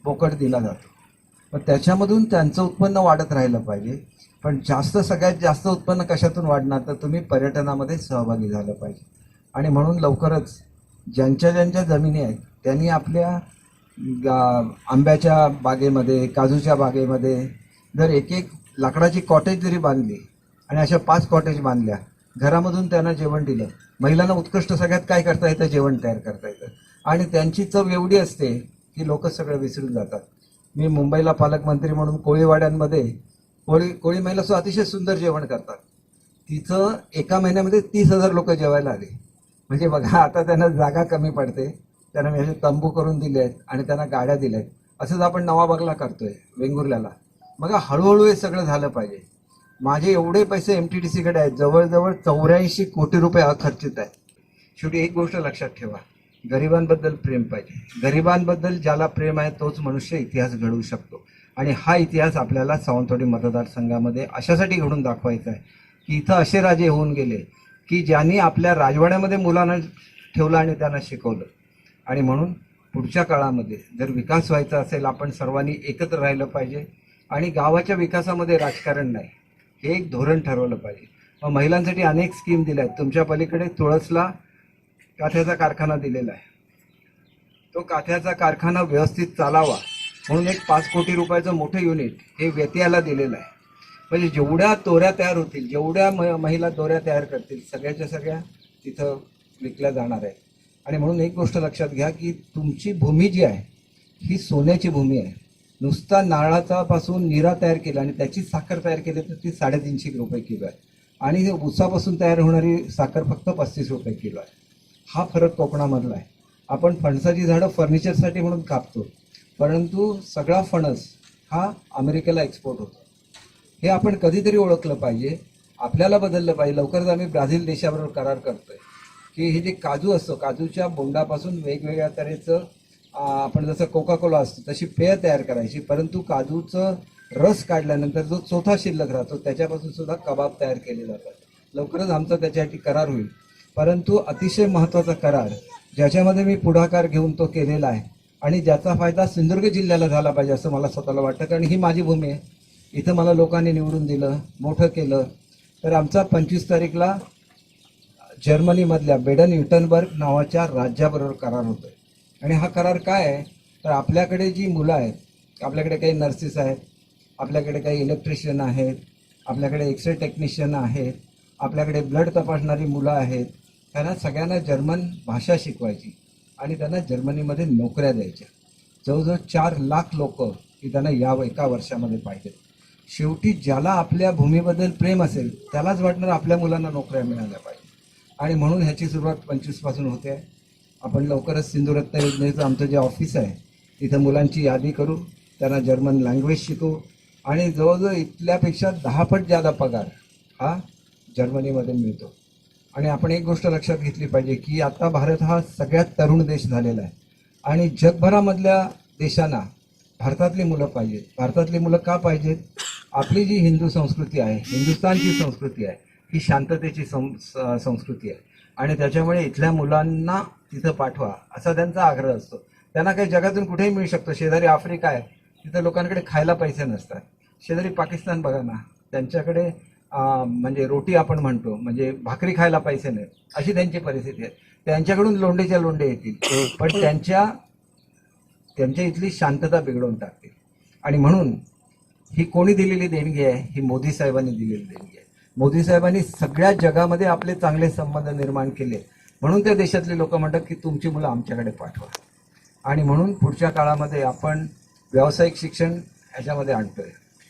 बोकड दिला जातो. पण त्याच्यामधून त्यांचं उत्पन्न वाढत राहिलं पाहिजे. पण सगळ्यात जास्त उत्पन्न कशातून वाढणार तर तुम्ही पर्यटनामध्ये सहभागी झालं पाहिजे. आणि म्हणून लवकरच ज्यांच्या जमिनी आहेत त्यांनी आपल्या आंब्याच्या बागेमध्ये, काजूच्या बागेमध्ये जर एक लाकडाची कॉटेज जरी बांधली आणि अशा 5 कॉटेज बांधल्या, घरामधून त्यांना जेवण दिलं. महिलांना उत्कृष्ट सगळ्यात काय करता येतं, जेवण तयार करता येतं. आणि त्यांची चव एवढी असते की लोक सगळं विसरून जातात. मी मुंबईला पालकमंत्री म्हणून कोळीवाड्यांमध्ये कोळी महिला सुद्धा अतिशय सुंदर जेवण करतात. तिथं एका महिन्यामध्ये 30,000 लोक जेवायला आले. म्हणजे बघा, आता त्यांना जागा कमी पडते, त्यांना मी असे तंबू करून दिले आहेत आणि त्यांना गाड्या दिल्या आहेत. असंच आपण नवाबागला करतोय, वेंगुर्ल्याला. बघा, हळूहळू हे सगळं झालं पाहिजे. माझे एवढे पैसे MTDCकडे आहेत, जवळजवळ 84 कोटी रुपये अखर्चित आहेत. शेवटी एक गोष्ट लक्षात ठेवा, गरिबांबद्दल प्रेम पाहिजे. गरिबांबद्दल ज्याला प्रेम आहे तोच मनुष्य इतिहास घडवू शकतो. आणि हा इतिहास आपल्याला सावंतवाडी मतदारसंघामध्ये अशासाठी घडून दाखवायचा आहे की इथं असे राजे होऊन गेले की ज्यांनी आपल्या राजवाड्यामध्ये मुलांना ठेवलं आणि त्यांना शिकवलं. आणि म्हणून पुढच्या काळामध्ये जर विकास व्हायचा असेल आपण सर्वांनी एकत्र राहिलं पाहिजे. आणि गावाच्या विकासामध्ये राजकारण नाही, हे एक धोरण ठरवलं पाहिजे. मग महिलांसाठी अनेक स्कीम दिल्या आहेत. तुमच्या पलीकडे तुळसला काथ्याचा कारखाना दिलेला आहे. तो काथ्याचा कारखाना व्यवस्थित चालावा म्हणून एक 5 कोटी रुपयाचं मोठं युनिट हे व्यत्ययाला दिलेलं आहे. म्हणजे जेवढ्या दोऱ्या तयार होतील, जेवढ्या महिला दोऱ्या तयार करतील, सगळ्याच्या सगळ्या तिथं विकल्या जाणार आहेत. आणि म्हणून एक गोष्ट लक्षात घ्या की तुमची भूमी जी आहे ही सोन्याची भूमी आहे. नुसता नारळाचापासून निरा तयार केला आणि त्याची साखर तयार केली तर ती 350 रुपये किलो आहे. आणि हे ऊसापासून तयार होणारी साखर फक्त 35 रुपये किलो आहे. हा फरक कोकणामधला आहे. आपण फणसाची झाडं फर्निचरसाठी म्हणून कापतो, परंतु सगळा फणस हा अमेरिकेला एक्सपोर्ट होतो. हे आपण कधीतरी ओळखलं पाहिजे, आपल्याला बदललं पाहिजे. लवकरच आम्ही ब्राझील देशाबरोबर करार करतोय की हे जे काजू असतो, काजूच्या बोंडापासून वेगवेगळ्या तऱ्हेचं आपण जसं कोका कोला असतो तशी पेय तयार करायची, परंतु काजूचं रस काढल्यानंतर जो चोथा शिल्लक राहतो त्याच्यापासून सुद्धा कबाब तयार केले जातात. लवकरच आमचा त्याच्यासाठी करार होईल. परंतु अतिशय महत्त्वाचा करार ज्याच्यामध्ये मी पुढाकार घेऊन तो केलेला आहे आणि ज्याचा फायदा सिंधुदुर्ग जिल्ह्याला झाला पाहिजे असं मला स्वतःला वाटतं. कारण ही माझी भूमी आहे, इथं मला लोकांनी निवडून दिलं, मोठं केलं. तर आमचा 25 तारीखला जर्मनीमधल्या बेडन युटनबर्ग नावाच्या राज्याबरोबर करार होतो आहे. आणि हा करार काय आहे तर आपल्याकडे जी मुलं आहेत, आपल्याकडे काही नर्सेस आहेत, आपल्याकडे काही इलेक्ट्रिशियन आहेत, आपल्याकडे एक्सरे टेक्निशियन आहेत, आपल्याकडे ब्लड तपासणारी मुलं आहेत, त्यांना सगळ्यांना जर्मन भाषा शिकवायची आणि त्यांना जर्मनीमध्ये नोकऱ्या द्यायच्या. जवळजवळ 4 लाख लोक की त्यांना या एका वर्षामध्ये पाहिजेत. शेवटी ज्याला आपल्या भूमीबद्दल प्रेम असेल त्यालाच वाटणार आपल्या मुलांना नोकऱ्या मिळाल्या पाहिजे. आणि म्हणून ह्याची सुरुवात 25 पासून होते आहे. आपण लवकरच सिंधुरत्न योजनेचं आमचं जे ऑफिस आहे तिथं मुलांची यादी करू, त्यांना जर्मन लँग्वेज शिकवू आणि जवळजवळ इथल्यापेक्षा 10 पट जादा पगार हा जर्मनीमध्ये मिळतो. आणि आपण एक गोष्ट लक्षात घेतली पाहिजे की आता भारत हा सगळ्यात तरुण देश झालेला आहे आणि जगभरामधल्या देशांना भारतातली मुलं पाहिजेत. भारतातली मुलं का पाहिजेत? आपली जी हिंदू संस्कृती आहे, हिंदुस्थानची संस्कृती आहे, ही शांततेची संस्कृती आहे आणि त्याच्यामुळे इथल्या मुलांना तिथं पाठवा असा त्यांचा आग्रह असतो. त्यांना काही जगातून कुठेही मिळू शकतो. शेजारी आफ्रिका आहे, तिथं लोकांकडे खायला पैसे नसतात. शेजारी पाकिस्तान बघा ना, त्यांच्याकडे म्हणजे रोटी आपण म्हणतो, म्हणजे भाकरी खायला पैसे नाहीत, अशी त्यांची परिस्थिती आहे. त्यांच्याकडून लोंढेच्या लोंढे येतील, पण त्यांच्या इथली शांतता बिघडवून टाकतील. आणि म्हणून ही कोणी दिलेली देणगी आहे? ही मोदी साहेबांनी दिलेली देणगी आहे. मोदी साहेबांनी सगळ्या जगामध्ये आपले चांगले संबंध निर्माण केले, म्हणून त्या देशातले लोक म्हणतात की तुमची मुलं आमच्याकडे पाठवा. आणि म्हणून पुढच्या काळामध्ये आपण व्यावसायिक शिक्षण ह्याच्यामध्ये आणतोय,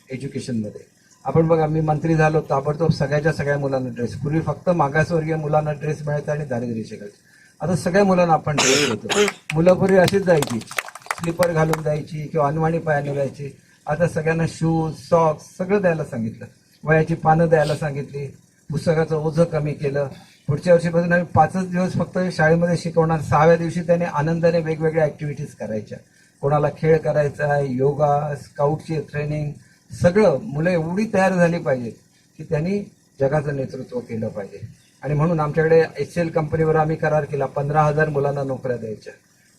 एज्युकेशनमध्ये. आपण बघा, मी मंत्री झालो ताबडतोब सगळ्या मुलांना ड्रेस. पूर्वी फक्त मागासवर्गीय मुलांना ड्रेस मिळायचा आणि दारिद्र्य शिकायचं. आता सगळ्या मुलांना आपण ड्रेस देतो. मुलं पूर्वी अशीच जायची, स्लीपर घालून जायची किंवा अनवाणी पायाने जायची. आता सगळ्यांना शूज, सॉक्स सगळं द्यायला सांगितलं, वयाची पानं द्यायला सांगितली, पुस्तकाचं ओझं कमी केलं. पुढच्या वर्षीपासून आम्ही 5च दिवस फक्त शाळेमध्ये शिकवणार. 6व्या दिवशी त्याने आनंदाने वेगवेगळ्या ॲक्टिव्हिटीज करायच्या. कोणाला खेळ करायचा आहे, योगा, स्काउटची ट्रेनिंग, सगळं. मुलं एवढी तयार झाली पाहिजेत की त्यांनी जगाचं नेतृत्व केलं पाहिजे. आणि म्हणून आमच्याकडे HCL कंपनीवर आम्ही करार केला, 15,000 मुलांना नोकऱ्या द्यायच्या.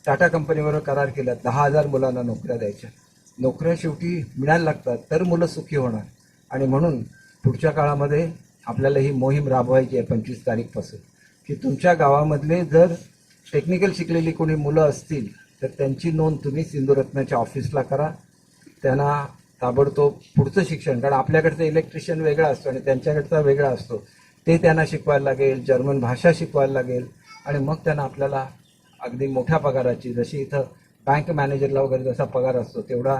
टाटा कंपनीवर करार केला, 10,000 मुलांना नोकऱ्या द्यायच्या. नोकऱ्या शेवटी मिळायला लागतात तर मुलं सुखी होणार. आणि म्हणून पुढच्या काळामध्ये आपल्याला ही मोहीम राबवायची आहे 25 तारीखपासून, की तुमच्या गावामधले जर टेक्निकल शिकलेली कोणी मुलं असतील तर त्यांची नोंद तुम्ही सिंधुरत्नाच्या ऑफिसला करा. त्यांना ताबडतोब पुढचं शिक्षण, कारण आपल्याकडचं इलेक्ट्रिशियन वेगळा असतो आणि त्यांच्याकडचा वेगळा असतो, ते त्यांना शिकवायला लागेल, जर्मन भाषा शिकवायला लागेल. आणि मग त्यांना आपल्याला अगदी मोठ्या पगाराची, जशी इथं बँक मॅनेजरला वगैरे जसा पगार असतो तेवढा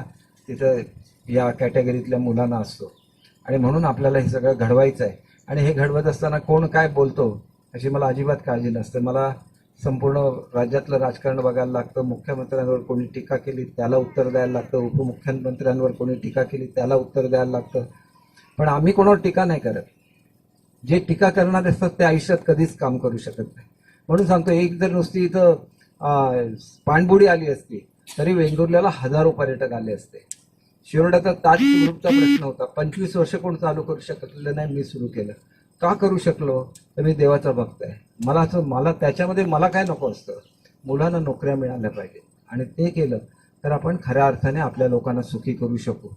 तिथं या कॅटेगरीतल्या मुलांना असतो. आणि म्हणून आपल्याला हे सगळं घडवायचं आहे. आणि हे घडवत असताना कोण काय बोलतो अशी मला अजिबात काळजी नसते. मला संपूर्ण राज्यातलं राजकारण बघायला लागतं. मुख्यमंत्र्यांवर कोणी टीका केली त्याला उत्तर द्यायला लागतं, उपमुख्यमंत्र्यांवर कोणी टीका केली त्याला उत्तर द्यायला लागतं. पण आम्ही कोणावर टीका नाही करत. जे टीका करणारे असतात ते आयुष्यात कधीच काम करू शकत नाही. म्हणून सांगतो, एक जर नुसती इथं पाणबुडी आली असती तरी वेंगुर्ल्याला हजारो पर्यटक आले असते. शिरोड्याचा ताज ग्रुपचा प्रश्न होता, 25 वर्ष कोण चालू करू शकलेलं नाही, मी सुरू केलं. का करू शकलो? तर मी देवाचा भक्त आहे. मला त्याच्यामध्ये मला काय नको असतं, मुलांना नोकऱ्या मिळाल्या पाहिजे आणि ते केलं तर आपण खऱ्या अर्थाने आपल्या लोकांना सुखी करू शकू.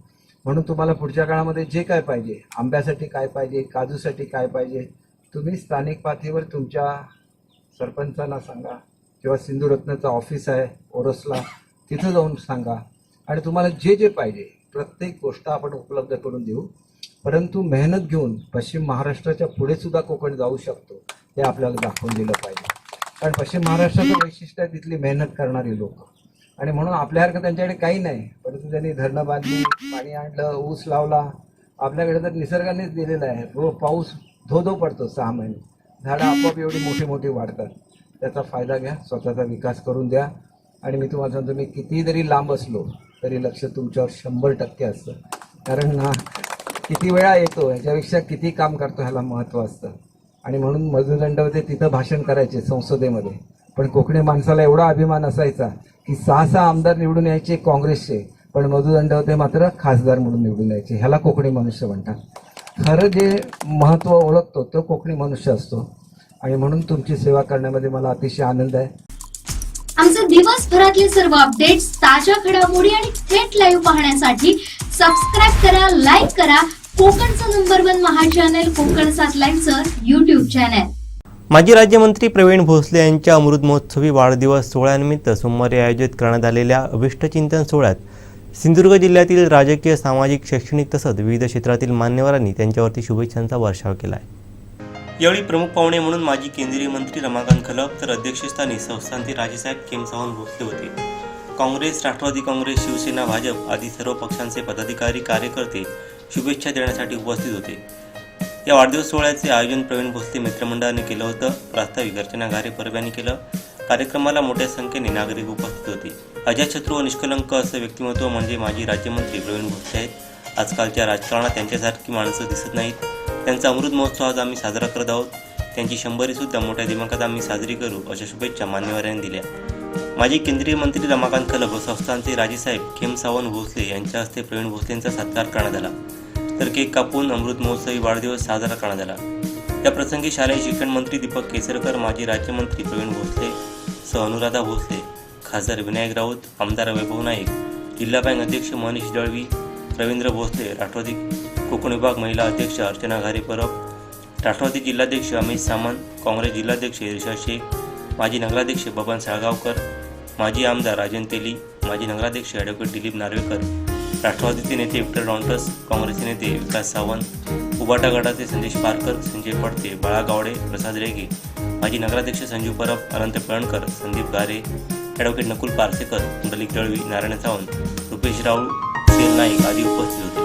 म्हणून तुम्हाला पुढच्या काळामध्ये जे काय पाहिजे, आंब्यासाठी काय पाहिजे, काजूसाठी काय पाहिजे, तुम्ही स्थानिक पातळीवर तुमच्या सरपंचांना सांगा किंवा सिंधुरत्नाचं ऑफिस आहे ओरसला, तिथं जाऊन सांगा आणि तुम्हाला जे जे पाहिजे प्रत्येक गोष्ट आपण उपलब्ध करून देऊ. परंतु मेहनत घेऊन पश्चिम महाराष्ट्राच्या पुढे सुद्धा कोकण जाऊ शकतो हे आपल्याला दाखवून दिलं पाहिजे. कारण पश्चिम महाराष्ट्राचं वैशिष्ट्य आहे तिथली मेहनत करणारी लोक आणि म्हणून आपल्यासारखं त्यांच्याकडे काही नाही, परंतु त्यांनी धरणं बांधली, पाणी आणलं, ऊस लावला. आपल्याकडे तर निसर्गानेच दिलेला आहे, रोज पाऊस धो पडतो 6 महिने, झाडं आपोआप एवढी मोठी मोठी वाढतात. त्याचा फायदा घ्या, स्वतःचा विकास करून द्या. आणि मी तुम्हाला सांगतो, मी किती जरी लांब असलो तरी लक्ष तुमच्यावर 100% असतं. कारण किती वेळा येतो ह्याच्यापेक्षा किती काम करतो ह्याला महत्त्व असतं. आणि म्हणून मधुदंड होते तिथं भाषण करायचे संसदेमध्ये, पण कोकणी माणसाला एवढा अभिमान असायचा की 6 आमदार निवडून यायचे काँग्रेसचे, पण मधुदंड होते मात्र खासदार म्हणून निवडून यायचे. ह्याला कोकणी मनुष्य म्हणतात. खरं जे महत्त्व ओळखतो तो कोकणी मनुष्य असतो आणि म्हणून तुमची सेवा करण्यामध्ये मला अतिशय आनंद आहे. आमचे दिवसभरातले सर्व अपडेट्स, ताज्या घडामोडी आणि थेट लाईव्ह पाहण्यासाठी सबस्क्राईब करा, लाईक करा कोकणचं नंबर 1 महा चॅनल कोकण 7 लाईव्हचं YouTube चॅनल. माजी राज्यमंत्री प्रवीण भोसले यांच्या अमृत महोत्सवी वाढदिवस सोहळ्यानिमित्त सोमवारी आयोजित करण्यात आलेल्या अभिष्टचिंतन सोहळ्यात सिंधुदुर्ग जिल्ह्यातील राजकीय, सामाजिक, शैक्षणिक तसंच विविध क्षेत्रातील मान्यवरांनी त्यांच्यावरती शुभेच्छांचा वर्षाव केला आहे. यावेळी प्रमुख पाहुणे म्हणून माजी केंद्रीय मंत्री रमाकांत खलप तर अध्यक्षस्थानी संस्थानचे राजेसाहेब केमसावंत भोसले होते. काँग्रेस, राष्ट्रवादी काँग्रेस, शिवसेना, भाजप आदी सर्व पक्षांचे पदाधिकारी, कार्यकर्ते शुभेच्छा देण्यासाठी उपस्थित होते. या वाढदिवस सोहळ्याचे आयोजन प्रवीण भोसले मित्रमंडळाने केलं होतं. प्रास्ताविक अर्चना घारे परब यांनी केलं. कार्यक्रमाला मोठ्या संख्येने नागरिक उपस्थित होते. अजातशत्रू व निष्कलंक असं व्यक्तिमत्व म्हणजे माजी राज्यमंत्री प्रवीण भोसले आहेत. आजकालच्या राजकारणात त्यांच्यासारखी माणसं दिसत नाहीत. त्यांचा अमृत महोत्सव आज आम्ही साजरा करत आहोत. त्यांची 100री सुद्धा मोठ्या दिमाखात आम्ही साजरी करू अशा शुभेच्छा मान्यवरांनी दिल्या. माजी केंद्रीय मंत्री रमाकांत खलप व संस्थानचे राजेसाहेब खेमसावंत भोसले यांच्या हस्ते प्रवीण भोसलेंचा सत्कार करण्यात आला, तर केक कापून अमृत महोत्सवी वाढदिवस साजरा करण्यात आला. या प्रसंगी शालेय शिक्षण मंत्री दीपक केसरकर, माजी राज्यमंत्री प्रवीण भोसले सह अनुराधा भोसले, खासदार विनायक राऊत, आमदार वैभव नाईक, जिल्हा बँक अध्यक्ष मनीष दळवी, रवींद्र भोसले, राष्ट्रवादी कोकण विभाग महिला अध्यक्ष अर्चना घारे परब, राष्ट्रवादी जिल्हाध्यक्ष अमित सामंत, काँग्रेस जिल्हाध्यक्ष इर्षा शेख, माजी नगराध्यक्ष बबन साळगावकर, माजी आमदार राजन तेली, माजी नगराध्यक्ष ॲडव्होकेट दिलीप नार्वेकर, राष्ट्रवादीचे नेते विक्टर डॉन्टस, काँग्रेसचे नेते विकास सावंत, उबाटा गटाचे संदेश पारकर, संजय पडते, बाळा गावडे, प्रसाद रेगे, माजी नगराध्यक्ष संजू परब, अनंत पळणकर, संदीप गारे, ॲडव्होकेट नकुल पारसेकर, कुंडलिक दळवी, नारायण सावंत, रुपेश राऊळ, सेल नाईक आदी उपस्थित होते.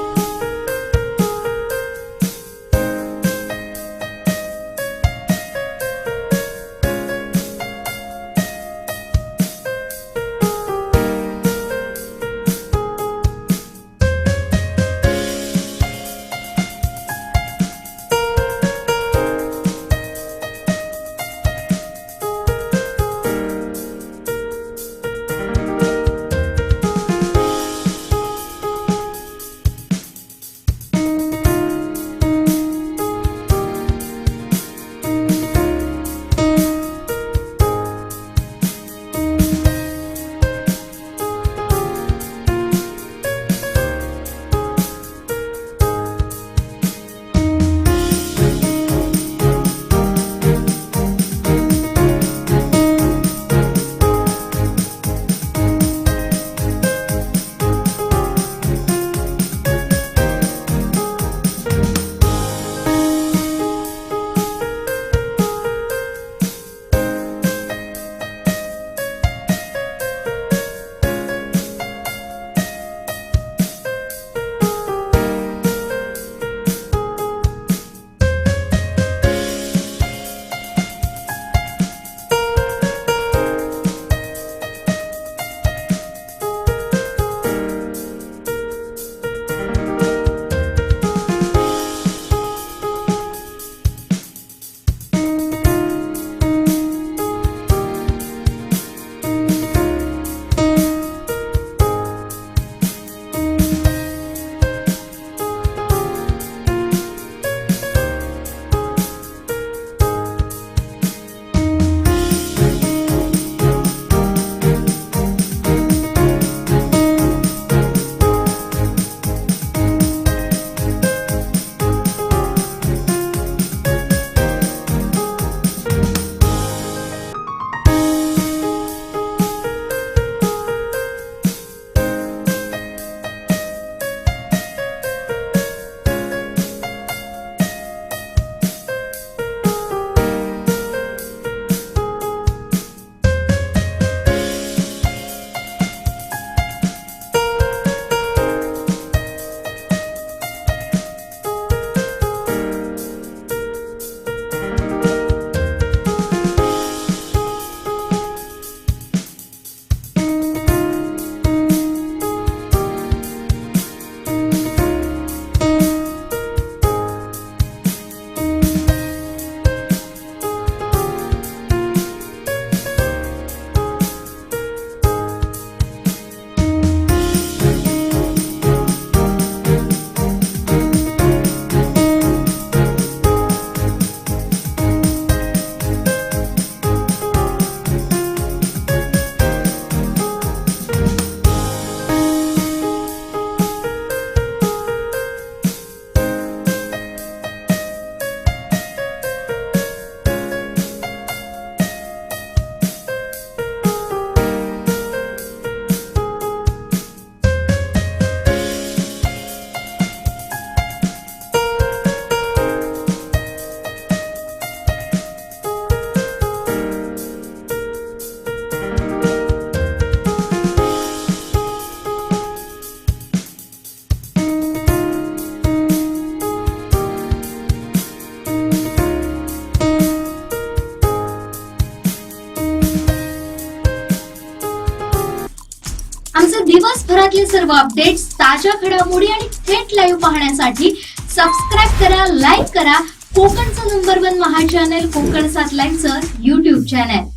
दिवसभरातले सर्व अपडेट्स, ताज्या घडामोडी आणि थेट लाईव्ह पाहण्यासाठी सबस्क्राईब करा, लाईक करा कोकणचं नंबर 1 महा चॅनल कोकण 7 लाईनचं YouTube चॅनल.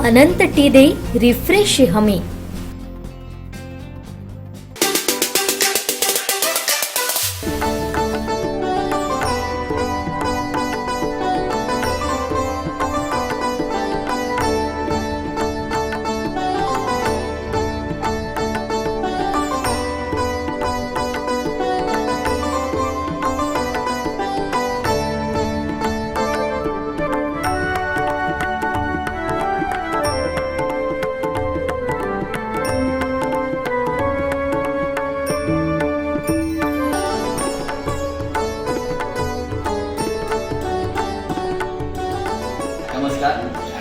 अनंत टी दे रिफ्रेश हमी. नमस्कार.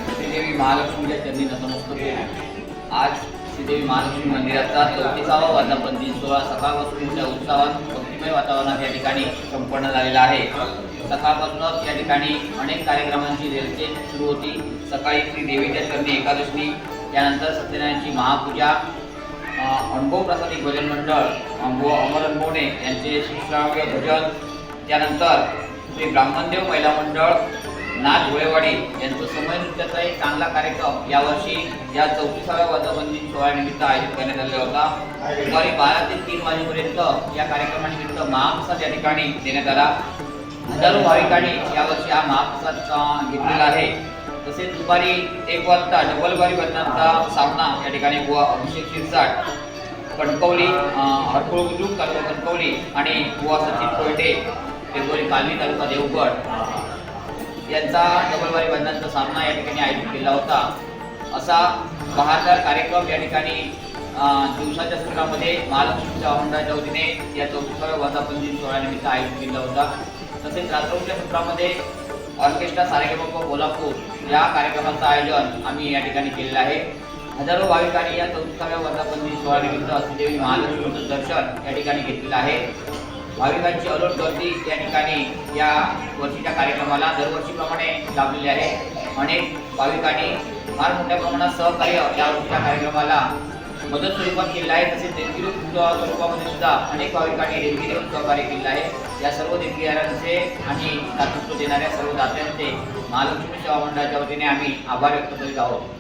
श्रीदेवी महालक्ष्मीच्या चरणी नतमस्तक होतो. आज श्रीदेवी महालक्ष्मी मंदिराचा 34वा वर्धापन दिन सोहळा सकाळपासून मोठ्या उत्साहात भक्तिमय वातावरणात या ठिकाणी संपन्न झालेला आहे. सकाळपासूनच या ठिकाणी अनेक कार्यक्रमांची रेलचेल सुरू होती. सकाळी श्री देवीच्या चरणी एकादशी, त्यानंतर सत्यनारायणची महापूजा, अनुभव प्रसादी भजन मंडळ व अमर अनबोणे यांचे श्राव्य भजन, त्यानंतर श्री ब्राह्मणदेव महिला मंडळ नाथ गोळेवाडी यांचं समय नृत्याचा एक चांगला कार्यक्रम यावर्षी या 34व्या वर्धापन दिन सोहळ्यानिमित्त आयोजित करण्यात आलेला होता. दुपारी 12 ते 3 वाजेपर्यंत या कार्यक्रमानिमित्त महाप्रसाद या ठिकाणी देण्यात आला. हजारो भाविकांनी यावर्षी हा महाप्रसाद घेतलेला आहे. तसेच दुपारी 1 वाजता डबलबारी बदनांचा सामना या ठिकाणी बुवा अभिषेक शिरसाट कणकवली, हरकुळ बुद्रुक तालुका कणकवली आणि बुवा सचिन कोयटे टेंबोली कालनी तालुका देवगड यांचा डबलबारी बंधांचा सामना या ठिकाणी आयोजित केला होता. असा बहारदार कार्यक्रम या ठिकाणी दिवसाच्या सत्रामध्ये महालक्ष्मीच्या मंडळाच्या वतीने या 34व्या वर्धापन दिन सोहळ्यानिमित्त आयोजित केला होता. तसेच रात्रौच्या सत्रामध्ये ऑर्केस्ट्रा सारेगमप कोल्हापूर या कार्यक्रमाचं आयोजन आम्ही या ठिकाणी केलेलं आहे. हजारो भाविकांनी या 34व्या वर्धापन दिन सोहळ्यानिमित्त श्रीदेवी महालक्ष्मीचं दर्शन या ठिकाणी घेतलेलं आहे. भाविकांची अलोट गर्दी या ठिकाणी या वर्षीच्या कार्यक्रमाला दरवर्षीप्रमाणे लाभलेली आहे. अनेक भाविकांनी फार मोठ्या प्रमाणात सहकार्य या वर्षीच्या कार्यक्रमाला मदत स्वरूपात केलेलं आहे. तसेच देणगी स्वरूपामध्ये सुद्धा अनेक भाविकांनी देणगी देऊन सहकार्य केलेलं आहे. या सर्व देणगीदारांचे आणि दातृत्व देणाऱ्या सर्व दात्यांचे महालक्ष्मी सेवा मंडळाच्या वतीने आम्ही आभार व्यक्त करीत आहोत.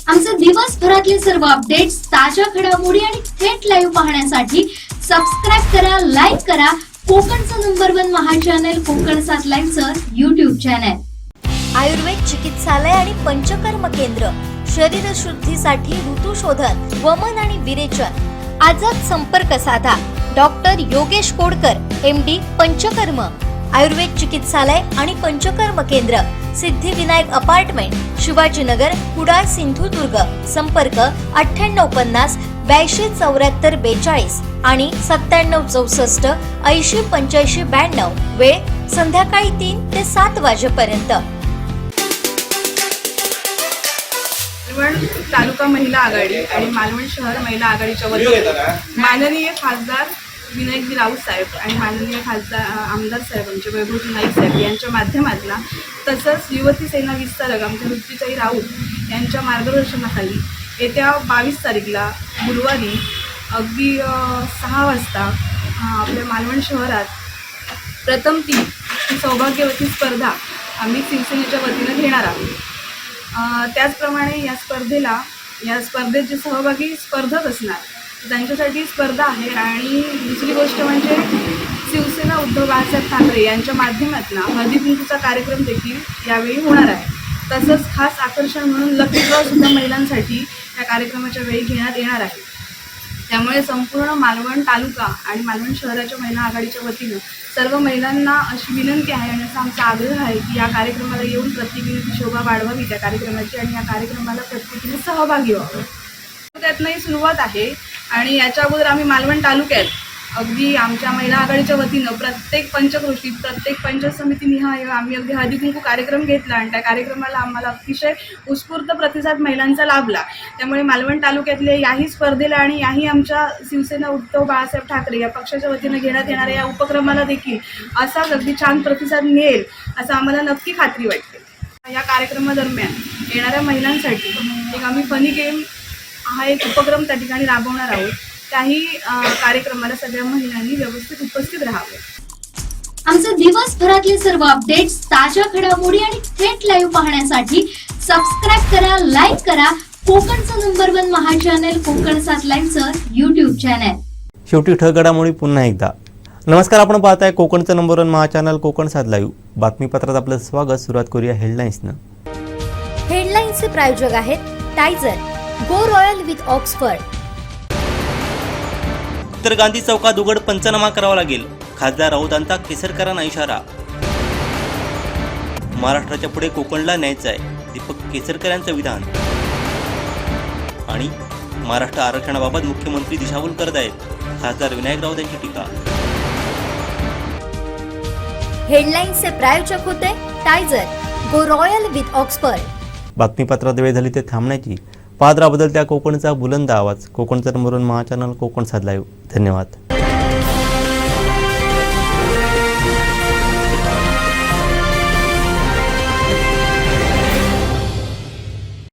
आमचे दिवसभरातले सर्व अपडेट्स, ताज्या घडामोडी आणि थेट लाईव्ह पाहण्यासाठी सबस्क्राईब करा, लाईक करा कोकणचं नंबर 1 महा चॅनल कोकण 7 लाईनचं YouTube चॅनल. आयुर्वेद चिकित्सालय आणि पंचकर्म केंद्र, शरीर शुद्धीसाठी ऋतुशोधन, वमन आणि विरेचन. आजच संपर्क साधा. Doctor Yogesh Kodkar, MD, Panchakarma. आयुर्वेद चिकित्सालय आणि पंचकर्म केंद्र, सिद्धिविनायक अपार्टमेंट, शिवाजीनगर, कुडाळ, सिंधुदुर्ग. संपर्क 9850 82 74 42 आणि 97 64 80 85 92. वेळ संध्याकाळी 3 ते 7 वाजेपर्यंत. मालवण तालुका महिला आघाडी आणि मालवण शहर महिला आघाडीच्या वतीने माननीय खासदार विनायकजी राऊत साहेब आणि माननीय खासदार आमदार साहेब आमचे वैभवजी नाईक साहेब यांच्या माध्यमातून, तसंच युवती सेना विस्तारक आमच्या रुचिताई राऊत यांच्या मार्गदर्शनाखाली येत्या 22 तारीखला गुरुवारी अगदी 6 वाजता आपल्या मालवण शहरात प्रथम ती सौभाग्यवती स्पर्धा आम्ही शिवसेनेच्या वतीनं घेणार आहोत. त्याचप्रमाणे या स्पर्धेत जे सहभागी स्पर्धक असणार त्यांच्यासाठी स्पर्धा आहे. आणि दुसरी गोष्ट म्हणजे शिवसेना उद्धव बाळासाहेब ठाकरे यांच्या माध्यमातून हळदी कुंकूचा कार्यक्रम देखील यावेळी होणार आहे. तसंच खास आकर्षण म्हणून लकी ड्रॉ सुद्धा महिलांसाठी या कार्यक्रमाच्या वेळी घेण्यात येणार आहे. त्यामुळे संपूर्ण मालवण तालुका आणि मालवण शहराच्या महिला आघाडीच्या वतीनं सर्व महिलांना अशी विनंती आहे आणि असा आमचा आग्रह आहे की या कार्यक्रमाला येऊन प्रत्येकीने शोभा वाढवावी त्या कार्यक्रमाची आणि या कार्यक्रमाला प्रत्येकीने सहभागी व्हावं. त्यातनंही सुरुवात आहे. आणि याच्या अगोदर आम्ही मालवण तालुक्यात अगदी आमच्या महिला आघाडीच्या वतीनं प्रत्येक पंचक्रोशीत प्रत्येक पंचायत समितीनिहाय आम्ही अगदी हळदी कुंकू कार्यक्रम घेतला आणि त्या कार्यक्रमाला आम्हाला अतिशय उत्स्फूर्त प्रतिसाद महिलांचा लाभला. त्यामुळे मालवण तालुक्यातले याही स्पर्धेला आणि याही आमच्या शिवसेना उद्धव बाळासाहेब ठाकरे या पक्षाच्या वतीनं घेण्यात येणाऱ्या या उपक्रमाला देखील असाच अगदी छान प्रतिसाद मिळेल असं आम्हाला नक्की खात्री वाटते. या कार्यक्रमादरम्यान येणाऱ्या महिलांसाठी एक आम्ही फनी गेम हा एक उपक्रम त्या ठिकाणी राबवणार आहोत. त्याही कार्यक्रमाला सगळ्या महिलांनी व्यवस्थित उपस्थित राहावे. आमचे दिवसभरातले सर्व अपडेट्स, ताज्या घडामोडी आणि थेट लाईव्ह पाहण्यासाठी सबस्क्राईब करा, लाईक करा कोकणचं नंबर 1 महा चॅनल कोकण 7 लाईव्हचं YouTube चॅनल. शेवटी ठळक घडामोडी पुन्हा एकदा. नमस्कार, आपण पाहताय कोकणचं नंबर 1 महा चॅनल कोकण 7 लाईव्ह. बातमीपत्रात आपलं स्वागत. सुरुवात करूया हेडलाईन्सनं. हेडलाईन्सचे प्रायोजक आहेत टायझर, गो रॉयल विथ ऑक्सफर्ड. उत्तर गांधी चौकात उघड पंचनामा करावा लागेल, खासदार राऊतांचा केसरकरांना इशारा. महाराष्ट्राच्या पुढे कोकणला न्यायचं आहे, दीपक केसरकर यांचं विधान. आणि महाराष्ट्र आरक्षणाबाबत मुख्यमंत्री दिशाभूल करत आहेत, खासदार विनायक राऊत यांची टीका. हेडलाईन्सचे प्रायोजक होते टायझर, गो रॉयल विथ ऑक्सफर्ड. बातमीपत्रात वेळ झाली ते थांबण्याची. पाहत राहा बदलत्या कोकणचा बुलंद आवाज. कोकणचा नंबर 1 महा चॅनल कोकण 7 लाईव्ह. धन्यवाद.